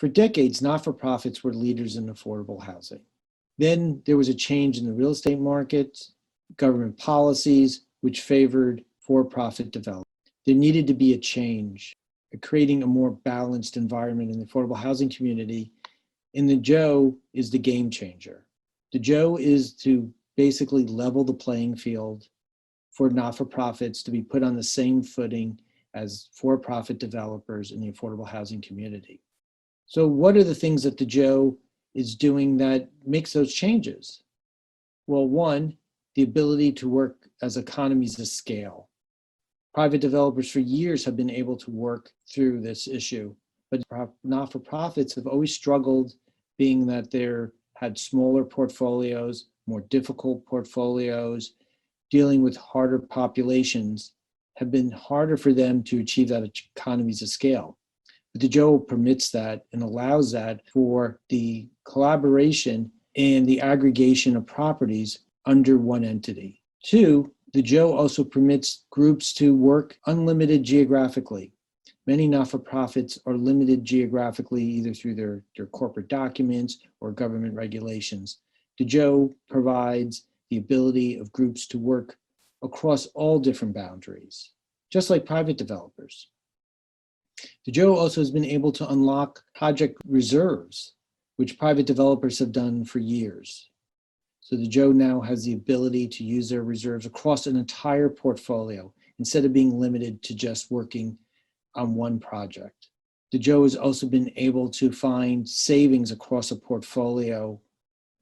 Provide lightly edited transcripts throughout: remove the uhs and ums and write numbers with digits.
For decades, not-for-profits were leaders in affordable housing. Then there was a change in the real estate market, government policies, which favored for-profit development. There needed to be a change, creating a more balanced environment in the affordable housing community. And the Joe is the game changer. The Joe is to basically level the playing field for not-for-profits to be put on the same footing as for-profit developers in the affordable housing community. So what are the things that the Joe is doing that makes those changes? Well, one, the ability to work as economies of scale. Private developers for years have been able to work through this issue, but not-for-profits have always struggled, being that they're had smaller portfolios, more difficult portfolios, dealing with harder populations, have been harder for them to achieve that economies of scale. But the Joe permits that and allows that for the collaboration and the aggregation of properties under one entity. Two, the Joe also permits groups to work unlimited geographically. Many not-for-profits are limited geographically either through their corporate documents or government regulations. The Joe provides the ability of groups to work across all different boundaries, just like private developers. The Joe also has been able to unlock project reserves, which private developers have done for years. So the Joe now has the ability to use their reserves across an entire portfolio instead of being limited to just working on one project. The Joe has also been able to find savings across a portfolio,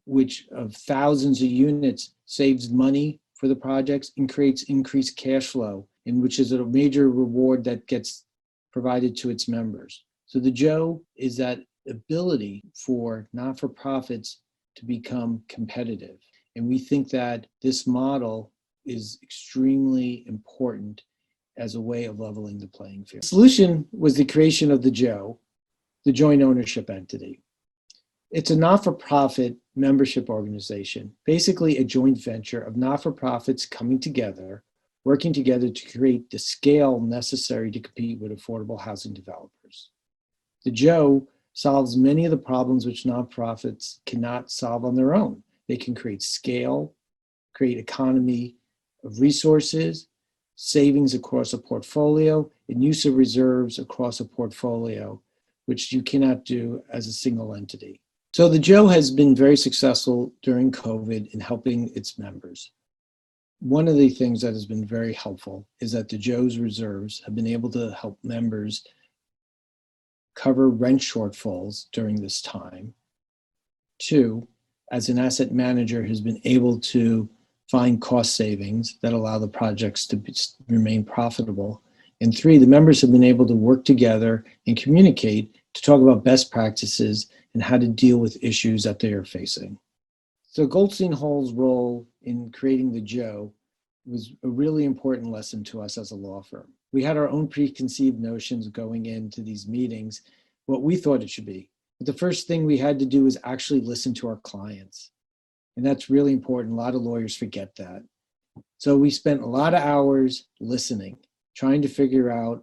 which of thousands of units saves money for the projects and creates increased cash flow, and which is a major reward that gets provided to its members. So the Joe is that ability for not-for-profits to become competitive. And we think that this model is extremely important as a way of leveling the playing field. The solution was the creation of the Joe, the joint ownership entity. It's a not-for-profit membership organization, basically a joint venture of not-for-profits coming together, working together to create the scale necessary to compete with affordable housing developers. The Joe solves many of the problems which nonprofits cannot solve on their own. They can create scale, create economy of resources, savings across a portfolio, and use of reserves across a portfolio, which you cannot do as a single entity. So the Joe has been very successful during COVID in helping its members. One of the things that has been very helpful is that the Joe's reserves have been able to help members cover rent shortfalls during this time. Two, as an asset manager, has been able to find cost savings that allow the projects to remain profitable. And three, the members have been able to work together and communicate to talk about best practices and how to deal with issues that they are facing. So Goldstein Hall's role in creating the Joe was a really important lesson to us as a law firm. We had our own preconceived notions going into these meetings, what we thought it should be. But the first thing we had to do was actually listen to our clients. And that's really important. A lot of lawyers forget that. So we spent a lot of hours listening, trying to figure out,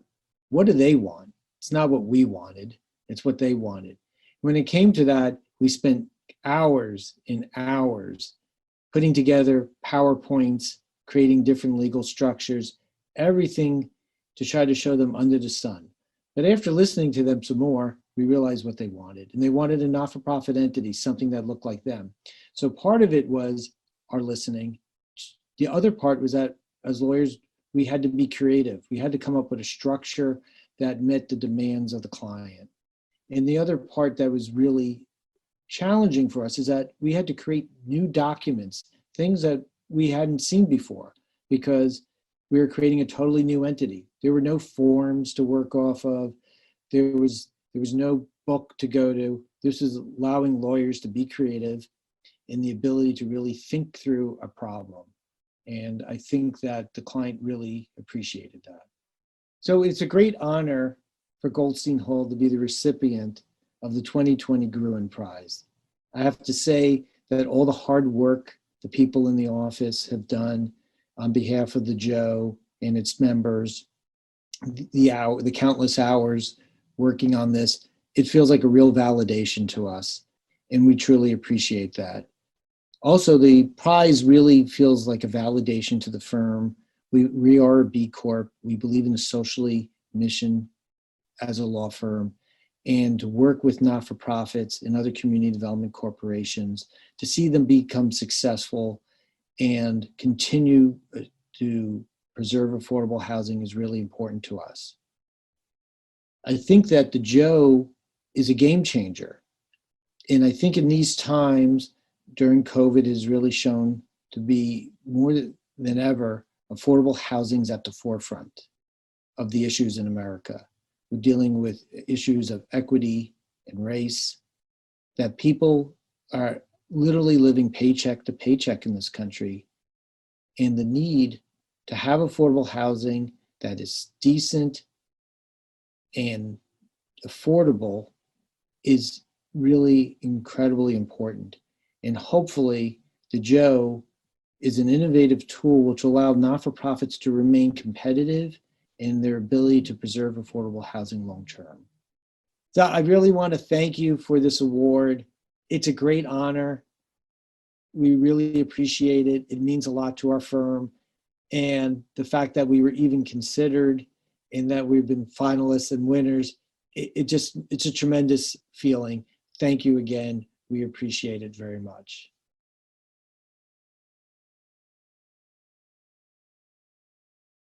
what do they want? It's not what we wanted, it's what they wanted. When it came to that, we spent hours and hours putting together PowerPoints, creating different legal structures, everything to try to show them under the sun. But after listening to them some more, we realized what they wanted. And they wanted a not-for-profit entity, something that looked like them. So part of it was our listening. The other part was that as lawyers, we had to be creative. We had to come up with a structure that met the demands of the client. And the other part that was really challenging for us is that we had to create new documents, things that we hadn't seen before, because we were creating a totally new entity. There were no forms to work off of. There was no book to go to. This is allowing lawyers to be creative in the ability to really think through a problem. And I think that the client really appreciated that. So it's a great honor for Goldstein Hall to be the recipient of the 2020 Grunin Prize. I have to say that all the hard work the people in the office have done on behalf of the Joe and its members, the countless hours working on this, it feels like a real validation to us, and we truly appreciate that. Also, the prize really feels like a validation to the firm. We are a B Corp. We believe in the socially mission as a law firm, and to work with not-for-profits and other community development corporations to see them become successful and continue to preserve affordable housing is really important to us. I think that the Joe is a game changer. And I think in these times during COVID has really shown to be more than ever, affordable housing is at the forefront of the issues in America. We're dealing with issues of equity and race, that people are literally living paycheck to paycheck in this country, and the need to have affordable housing that is decent and affordable is really incredibly important. And hopefully the Joe is an innovative tool which will allow not-for-profits to remain competitive in their ability to preserve affordable housing long-term. So I really want to thank you for this award. It's a great honor. We really appreciate it. It means a lot to our firm. And the fact that we were even considered and that we've been finalists and winners, it's a tremendous feeling. Thank you again. We appreciate it very much.